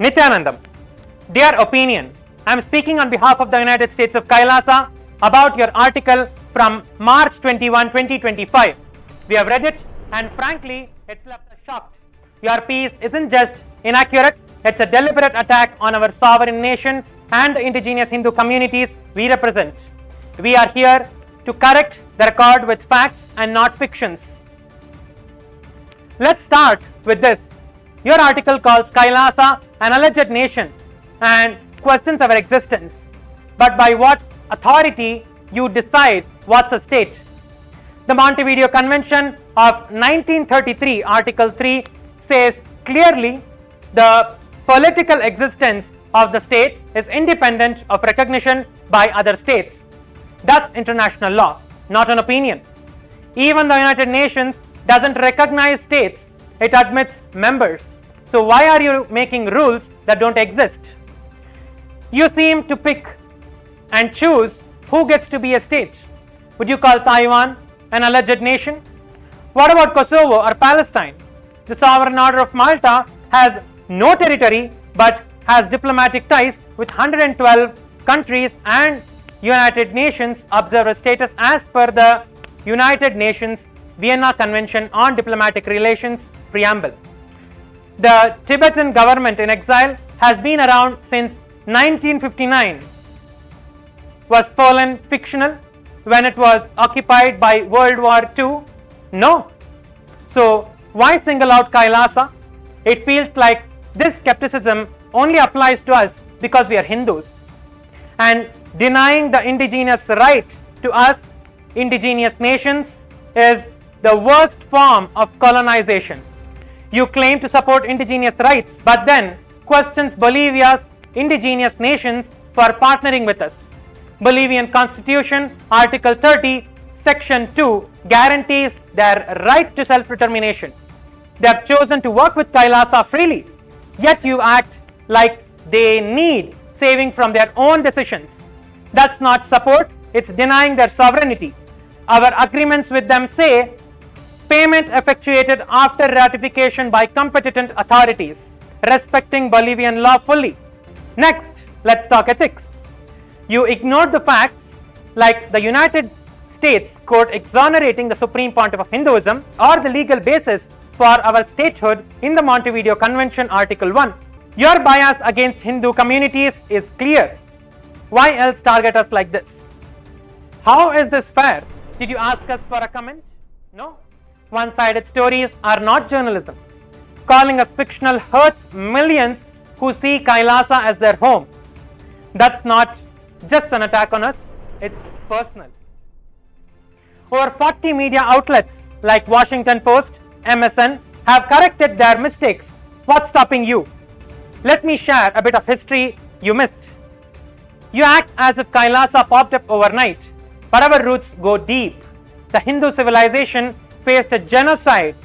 Nityanandam. Dear opinion, I am speaking on behalf of the United States of KAILASA about your article from March 21, 2025. We have read it and frankly, it's left us shocked. Your piece isn't just inaccurate, it's a deliberate attack on our sovereign nation and the indigenous Hindu communities we represent. We are here to correct the record with facts and not fictions. Let's start with this. Your article calls KAILASA an alleged nation and questions our existence. But by what authority you decide what's a state? The Montevideo Convention of 1933, Article 3 says clearly the political existence of the state is independent of recognition by other states. That's international law, not an opinion. Even the United Nations doesn't recognize states, it admits members. So why are you making rules that don't exist? You seem to pick and choose who gets to be a state. Would you call Taiwan an alleged nation? What about Kosovo or Palestine? The sovereign order of Malta has no territory but has diplomatic ties with 112 countries and United Nations observer status as per the United Nations Vienna Convention on Diplomatic Relations preamble. The Tibetan government in exile has been around since 1959. Was Poland fictional when it was occupied by World War II? No. So why single out KAILASA? It feels like this skepticism only applies to us because we are Hindus. And denying the indigenous right to us, indigenous nations, is the worst form of colonization. You claim to support indigenous rights, but then questions Bolivia's indigenous nations for partnering with us. Bolivian Constitution, Article 30, Section 2 guarantees their right to self-determination. They have chosen to work with KAILASA freely, yet you act like they need saving from their own decisions. That's not support, it's denying their sovereignty. Our agreements with them say payment effectuated after ratification by competent authorities, respecting Bolivian law fully. Next, let's talk ethics. You ignored the facts like the United States court exonerating the Supreme Pontiff of Hinduism or the legal basis for our statehood in the Montevideo Convention Article 1. Your bias against Hindu communities is clear. Why else target us like this? How is this fair? Did you ask us for a comment? No. One-sided stories are not journalism. Calling us fictional hurts millions who see KAILASA as their home. That's not just an attack on us, it's personal. Over 40 media outlets like Washington Post, MSN have corrected their mistakes. What's stopping you? Let me share a bit of history you missed. You act as if KAILASA popped up overnight, but our roots go deep. The Hindu civilization faced a genocide,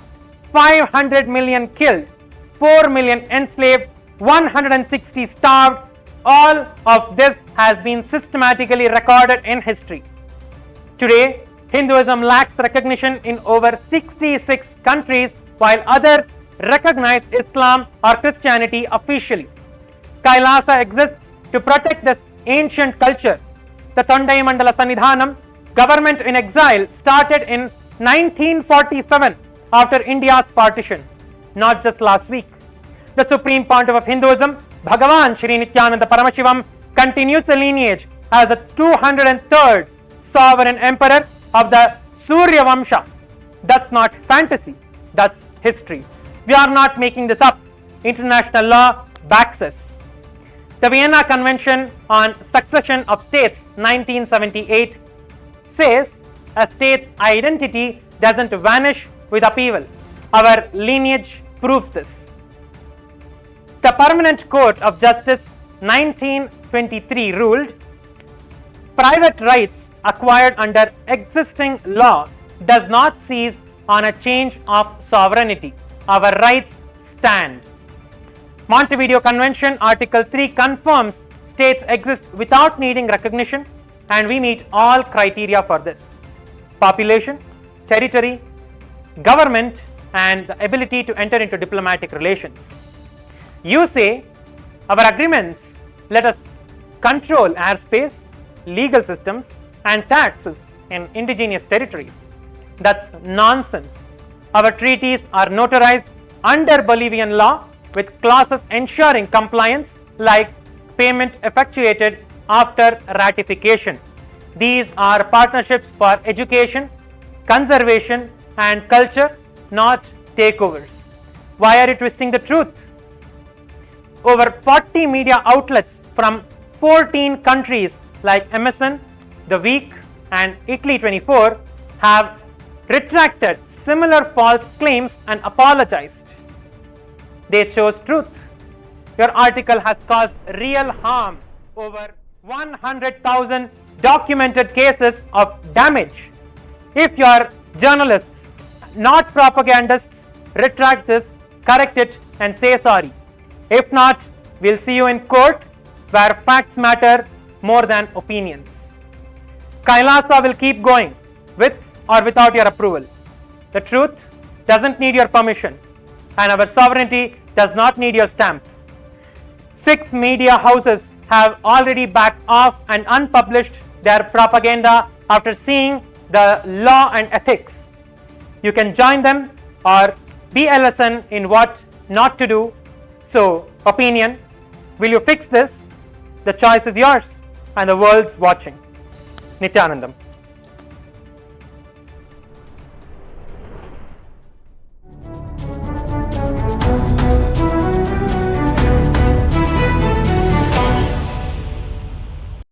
500 million killed, 4 million enslaved, 160 starved. All of this has been systematically recorded in history. Today, Hinduism lacks recognition in over 66 countries, while others recognize Islam or Christianity officially. KAILASA exists to protect this ancient culture. The Tondai Mandala Sannidhanam, government in exile, started in 1947 after India's partition, not just last week. The Supreme Pontiff of Hinduism, Bhagavan Shri Nityananda Paramashivam, continues the lineage as the 203rd sovereign emperor of the Surya Vamsha. That's not fantasy, that's history. We are not making this up. International law backs us. The Vienna Convention on Succession of States 1978 says a state's identity doesn't vanish with upheaval. Our lineage proves this. The Permanent Court of Justice 1923 ruled private rights acquired under existing law does not cease on a change of sovereignty. Our rights stand. Montevideo Convention Article 3 confirms states exist without needing recognition, and we meet all criteria for this: population, territory, government, and the ability to enter into diplomatic relations. You say Our agreements let us control airspace, legal systems, and taxes in indigenous territories. That's nonsense. Our treaties are notarized under Bolivian law with clauses ensuring compliance like payment effectuated after ratification. These are partnerships for education, conservation, and culture, not takeovers. Why are you twisting the truth? Over 40 media outlets from 14 countries like MSN, The Week, and Italy 24 have retracted similar false claims and apologized. They chose truth. Your article has caused real harm. Over 100,000 documented cases of damage. If your journalists, not propagandists, retract this, correct it, and say sorry. If not, we'll see you in court where facts matter more than opinions. KAILASA will keep going with or without your approval. The truth doesn't need your permission, and our sovereignty does not need your stamp. 6 media houses have already backed off and unpublished their propaganda after seeing the law and ethics. You can join them or be a lesson in what not to do. So, opinion, will you fix this? The choice is yours and the world's watching. Nityanandam.